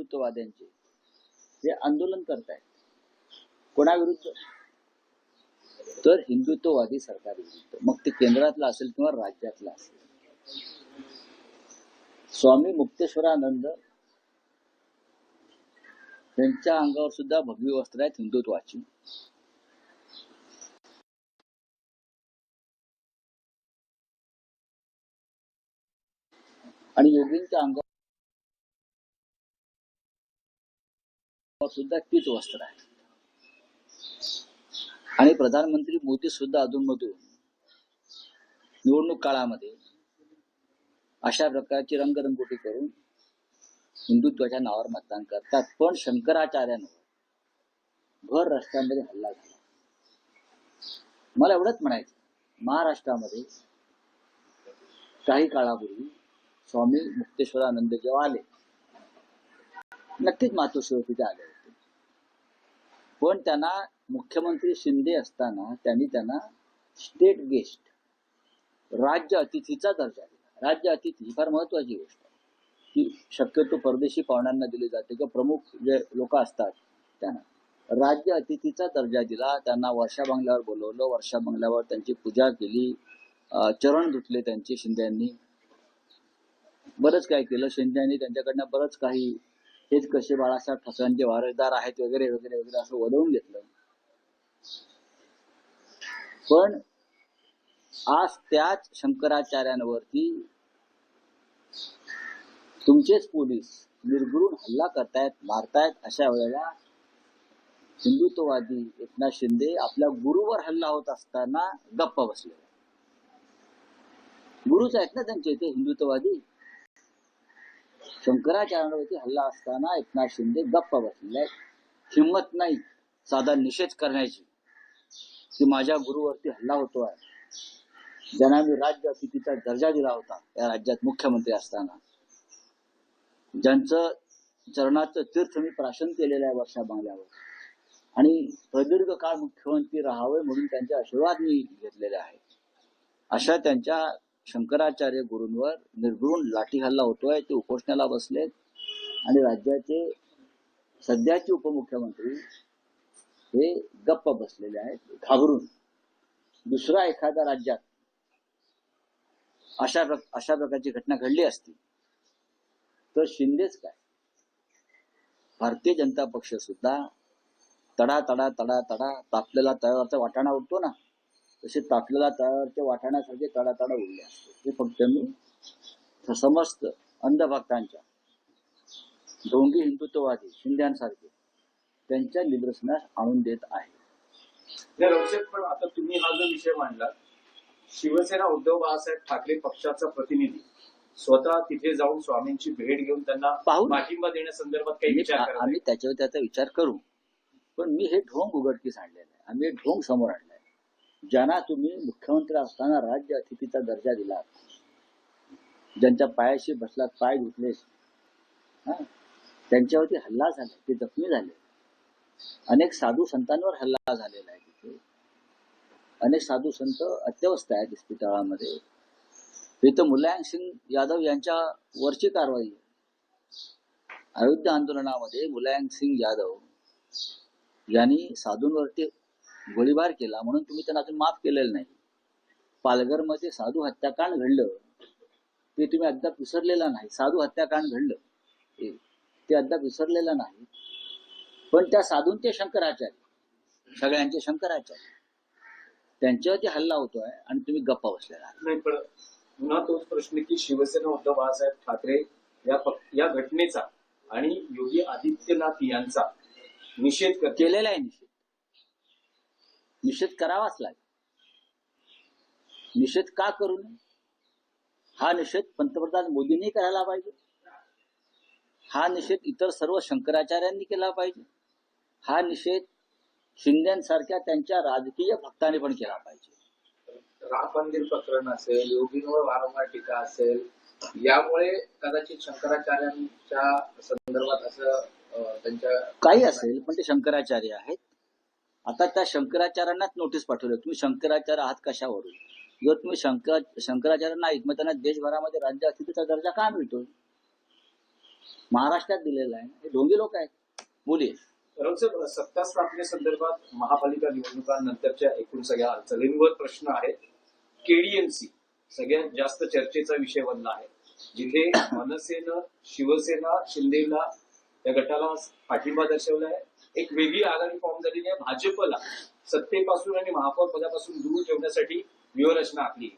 हिंदुत्ववाद्यांचे जे आंदोलन करतायत कोणाविरुद्ध, तर हिंदुत्ववादी सरकार विरुद्ध, मग ते केंद्रातलं असेल किंवा राज्यातलं असेल. स्वामी मुक्तेश्वरानंद त्यांच्या अंगावर सुद्धा भगवी वस्त्र आहेत हिंदुत्वाची. आणि योगींच्या अंगावर सुद्धा तीच वस्त्र आहे. आणि प्रधानमंत्री मोदी सुद्धा अधूनमधून निवडणूक काळामध्ये अशा प्रकारची रंगरंगोटी करून हिंदुत्वाच्या नावावर मतदान करतात. पण शंकराचार्यांवर भर रस्त्यामध्ये हल्ला झाला. मला एवढंच म्हणायचं, महाराष्ट्रामध्ये काही काळापूर्वी स्वामी मुक्तेश्वरानंद जेव्हा आले, नक्कीच मातोश्रीवरती आले होते, पण त्यांना मुख्यमंत्री शिंदे असताना त्यांना स्टेट गेस्ट, राज्य अतिथीचा दर्जा दिला. राज्य अतिथी ही फार महत्वाची गोष्ट आहे, की शक्यतो परदेशी पाहुण्यांना दिली जाते किंवा प्रमुख जे लोक असतात त्यांना राज्य अतिथीचा दर्जा दिला. त्यांना वर्षा बंगल्यावर बोलवलं, वर्षा बंगल्यावर त्यांची पूजा केली, चरण धुतले त्यांचे शिंद्यांनी, बरंच काय केलं. शिंद्यांनी त्यांच्याकडनं बरंच काही, हेच कसे बाळासाहेब ठाकरेंचे वारसदार आहेत वगैरे वगैरे वगैरे असं वदवून घेतलं. पण आज त्याच शंकराचार्यांवरती तुमचेच पोलीस निर्घृण हल्ला करतायत, मारतायत. अशा वेळेला हिंदुत्ववादी एकनाथ शिंदे आपल्या गुरुवर हल्ला होत असताना गप्प बसले. गुरुच आहेत ना त्यांचे ते हिंदुत्ववादी. शंकराचार्यांवरती हल्ला असताना एकनाथ शिंदे गप्प बसलेले. हिंमत नाही साधा निषेध करण्याची की माझ्या गुरुवरती हल्ला होतोय, ज्यांना मी राज्य अतिथीचा दर्जा दिला होता या राज्यात मुख्यमंत्री असताना, ज्यांचं चरणाचं तीर्थ मी प्राशन केलेलं आहे वर्षा बंगल्यावर, आणि प्रदीर्घ काळ मुख्यमंत्री राहावे म्हणून त्यांचे आशीर्वाद मी घेतलेले आहेत. अशा त्यांच्या शंकराचार्य गुरूंवर निर्घृण लाठी हल्ला होतोय. ते उपोषणाला बसलेत आणि राज्याचे सध्याचे उपमुख्यमंत्री हे गप्प बसलेले आहेत घाबरून. दुसऱ्या एखाद्या राज्यात अशा प्रकारची घटना घडली असती तर शिंदेच काय, भारतीय जनता पक्ष सुद्धा तडा तडा तडा तडा तापलेला तळावरचा वाटाणा उडतो ना, तसे तापलेला तळावरच्या वाटाण्यासारखे तडा तडा उडले असते. हे फक्त मी समस्त अंधभक्तांच्या, ढोंगी हिंदुत्ववादी शिंद्यांसारखे त्यांच्या निदर्शनास आणून देत आहे. पण आता तुम्ही हा जो विषय मांडला, शिवसेना उद्धव बाळासाहेब ठाकरे पक्षाचा प्रतिनिधी स्वतः तिथे जाऊन स्वामींची भेट घेऊन त्यांना पाठिंबा देण्यासंदर्भात काही विचार करा. आम्ही त्याच्यावर त्याचा विचार करू, पण मी हे ढोंग उघडकीस आणलेलं आहे. आम्ही हे ढोंग समोर आणलंय. ज्यांना तुम्ही मुख्यमंत्री असताना राज्य अतिथीचा दर्जा दिला, ज्यांच्या पायाशी बसलात, पाय धुतले, त्यांच्यावरती हल्ला झाला, ते जखमी झाले. अनेक साधू संतांवर हल्ला झालेला आहे. तिथे अनेक साधू संत अत्यवस्थ आहेत इस्पितळामध्ये. हे तर मुलायम सिंग यादव यांच्या वरची कारवाई आहे. अयोध्या आंदोलनामध्ये मुलायम सिंग यादव यांनी साधूंवरती गोळीबार केला म्हणून तुम्ही त्यांना अजून माफ केलेलं नाही. पालघरमध्ये साधू हत्याकांड घडलं, ते तुम्ही अद्याप विसरलेलं नाही. साधू हत्याकांड घडलं ते अद्याप विसरलेलं नाही. पण त्या साधूंचे शंकराचार्य, सगळ्यांचे शंकराचार्य, त्यांच्यावरती हल्ला होतोय आणि तुम्ही गप्पा बसलेला नाही. पण पुन्हा तोच प्रश्न की शिवसेना उद्धव बाळासाहेब ठाकरे या घटनेचा आणि योगी आदित्यनाथ यांचा निषेध केलेला आहे. निषेध करावाच लागेल. निषेध का करू नये? हा निषेध पंतप्रधान मोदींनी करायला पाहिजे. हा निषेध इतर सर्व शंकराचार्यांनी केला पाहिजे. हा निषेध शिंद्यांसारख्या त्यांच्या राजकीय भक्तांनी पण केला पाहिजे. राम मंदिर प्रकरण असेल, योगींवर वारंवार टीका असेल, यामुळे कदाचित शंकराचार्यांच्या संदर्भात असं त्यांच्या काही असेल, पण ते शंकराचार्य आहेत. आता त्या शंकराचार्यांनाच नोटीस पाठवलं, तुम्ही शंकराचार्य आहात कशावरून? जर तुम्ही शंकराचार्य नाहीत, मग त्यांना देशभरामध्ये राज्य अतिथीचा दर्जा का मिळतो? महाराष्ट्रात दिलेला आहे. हे ढोंगी लोक आहेत, मुली. साहेब, सत्ता स्थापनेसंदर्भात महापालिका निवडणुकांनंतरच्या एकूण सगळ्या अडचणींवर प्रश्न आहेत. केडीएमसी सगळ्यात जास्त चर्चेचा विषय बनला आहे, जिथे मनसेनं शिवसेना शिंदेला या गटाला पाठिंबा दर्शवलाय. एक वेगळी आघाडी फॉर्म झालेली आहे. भाजपला सत्तेपासून आणि महापौर पदापासून दूर ठेवण्यासाठी व्यूहरचना आखली.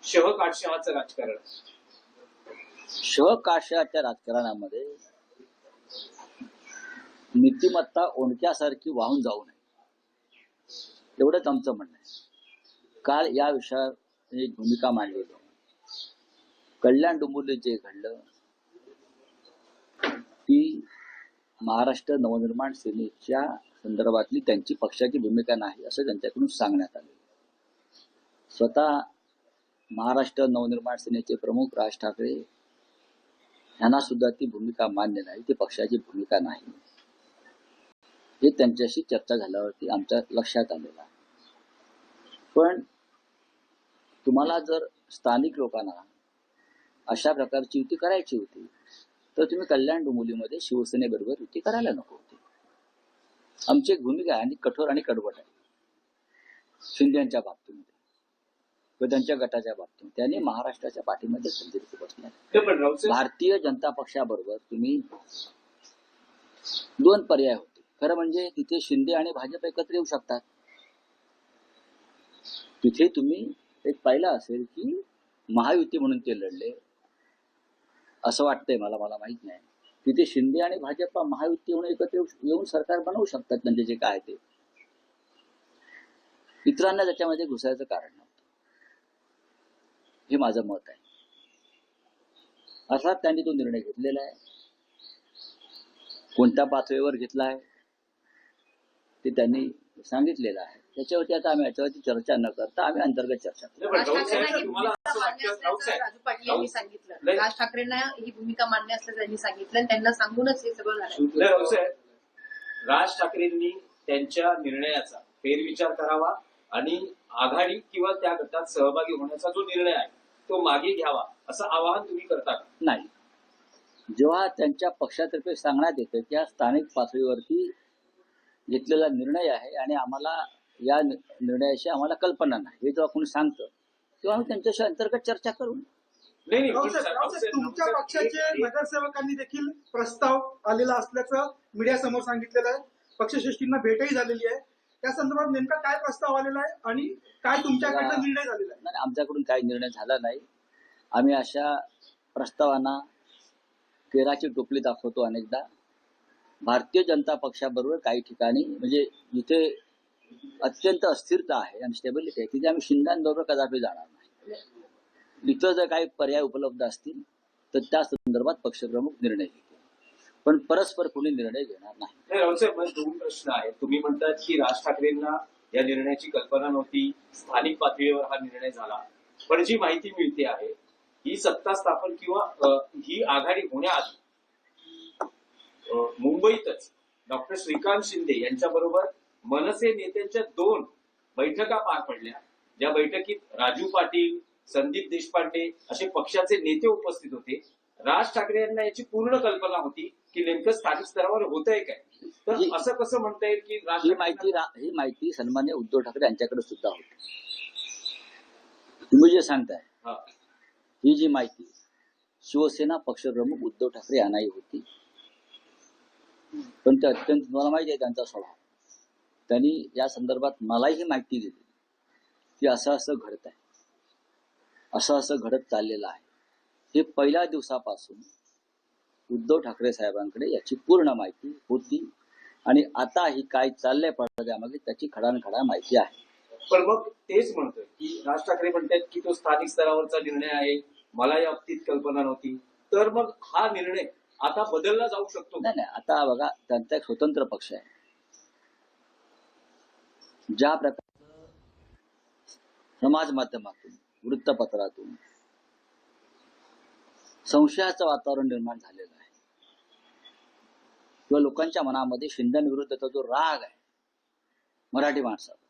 शहकाटशहाचं राजकारण. शहकाशाच्या राजकारणामध्ये नीतिमत्ता ओंडक्यासारखी वाहून जाऊ नये, एवढंच आमचं म्हणणं आहे. काल या विषयावर एक भूमिका मांडली. कल्याण डोंबिवली जे घडलं ती महाराष्ट्र नवनिर्माण सेनेच्या संदर्भातली त्यांची पक्षाची भूमिका नाही असं त्यांच्याकडून सांगण्यात आले. स्वतः महाराष्ट्र नवनिर्माण सेनेचे प्रमुख राज ठाकरे यांना सुद्धा ती भूमिका मान्य नाही, ती पक्षाची भूमिका नाही, हे त्यांच्याशी चर्चा झाल्यावरती आमच्या लक्षात आलेलं आहे. पण तुम्हाला जर स्थानिक लोकांना अशा प्रकारची युती करायची होती तर तुम्ही कल्याण डोंबिवलीमध्ये शिवसेनेबरोबर युती करायला नको होती. आमची एक भूमिका आहे आणि कठोर आणि कडवट आहे. शिंदेच्या बाबतीमध्ये किंवा त्यांच्या गटाच्या बाबतीत त्यांनी महाराष्ट्राच्या पाठीमध्ये संधी बसल्या. भारतीय जनता पक्षाबरोबर तुम्ही दोन पर्याय होते. खरं म्हणजे तिथे शिंदे आणि भाजप एकत्र येऊ शकतात. तिथे तुम्ही एक पाहिलं असेल की महायुती म्हणून ते लढले असं वाटतंय मला माहित नाही. तिथे शिंदे आणि भाजप महायुती म्हणून एकत्र येऊन सरकार बनवू शकतात. म्हणजे जे काय ते इतरांना त्याच्यामध्ये घुसायचं कारण नव्हतं, हे माझं मत आहे. अर्थात त्यांनी तो निर्णय घेतलेला आहे. कोणत्या पातळीवर घेतला आहे ते त्यांनी सांगितलेलं आहे. त्याच्यावरती आता आम्ही याच्यावरती चर्चा न करता आम्ही अंतर्गत चर्चा करू. राज पाटील यांनी सांगितलं, राज ठाकरेंना ही भूमिका मान्य असल्याचं त्यांनी सांगितलं आणि त्यांना सांगूनच हे सगळं झालं. राज ठाकरेंनी त्यांच्या निर्णयाचा फेरविचार करावा आणि आघाडी किंवा त्या गटात सहभागी होण्याचा जो निर्णय आहे तो मागे घ्यावा असं आवाहन तुम्ही करता का? नाही. जेव्हा त्यांच्या पक्षातर्फे सांगण्यात येतं की हा स्थानिक पातळीवरती घेतलेला निर्णय आहे आणि आम्हाला या निर्णयाची आम्हाला कल्पना नाही, हे जेव्हा कोणी सांगतं तेव्हा आम्ही त्यांच्याशी अंतर्गत चर्चा करू. नाही, तुमच्या पक्षाचे नगरसेवकांनी देखील प्रस्ताव आलेला असल्याचं मीडियासमोर सांगितलेलं आहे. पक्षश्रेष्ठींना भेटही झालेली आहे. त्या संदर्भात नेमका काय प्रस्ताव आलेला आहे आणि काय तुमच्याकडनं निर्णय झालेला आहे? नाही, आमच्याकडून काही निर्णय झाला नाही. आम्ही अशा प्रस्तावांना केराची टोपली दाखवतो अनेकदा. भारतीय जनता पक्षाबरोबर काही ठिकाणी म्हणजे जिथे अत्यंत अस्थिरता आहे आणि स्टेबिलिटी आहे तिथे आम्ही शिंद्यांबरोबर कदापि जाणार नाही. इथं जर काही पर्याय उपलब्ध असतील तर त्या संदर्भात पक्षप्रमुख निर्णय घेतील, पण परस्पर कोणी निर्णय घेणार नाही. रावसाहेब, दोन प्रश्न आहेत. तुम्ही म्हणतात की राज ठाकरेंना या निर्णयाची कल्पना नव्हती, स्थानिक पातळीवर हा निर्णय झाला, पण जी माहिती मिळते आहे ही सत्ता स्थापन किंवा ही आघाडी होण्याआधी मुंबईतच डॉक्टर श्रीकांत शिंदे यांच्याबरोबर मनसे नेत्यांच्या 2 बैठका पार पडल्या. ज्या बैठकीत राजू पाटील, संदीप देशपांडे असे पक्षाचे नेते उपस्थित होते. राज ठाकरे यांना याची पूर्ण कल्पना होती की नेमकं स्थानिक स्तरावर होतंय काय, तर असं कसं म्हणता येईल की ही माहिती सन्मान्य उद्धव ठाकरे यांच्याकडे सुद्धा होती. तुम्ही जे सांगताय ही जी माहिती शिवसेना पक्षप्रमुख उद्धव ठाकरे यांनाही होती, पण ते अत्यंत मला माहिती आहे त्यांचा स्वभाव. त्यांनी या संदर्भात मलाही ही माहिती दिली की असं असं घडत आहे, असं असं घडत चाललेलं आहे. हे पहिल्या दिवसापासून उद्धव ठाकरे साहेबांकडे याची पूर्ण माहिती होती आणि आता ही काय चाललंय पडद्यामागे त्याची खडानखडा माहिती आहे. पण मग तेच म्हणतोय की राज ठाकरे म्हणतात की तो स्थानिक स्तरावरचा निर्णय आहे, मला या बाबतीत कल्पना नव्हती, तर मग हा निर्णय आता बदलला जाऊ शकतो? नाही, आता बघा त्यांचा एक स्वतंत्र पक्ष आहे. ज्या प्रकारचं समाज माध्यमातून वृत्तपत्रातून संशयाचं वातावरण निर्माण झालेलं आहे किंवा लोकांच्या मनामध्ये शिंदेविरुद्धचा जो राग आहे मराठी माणसाचा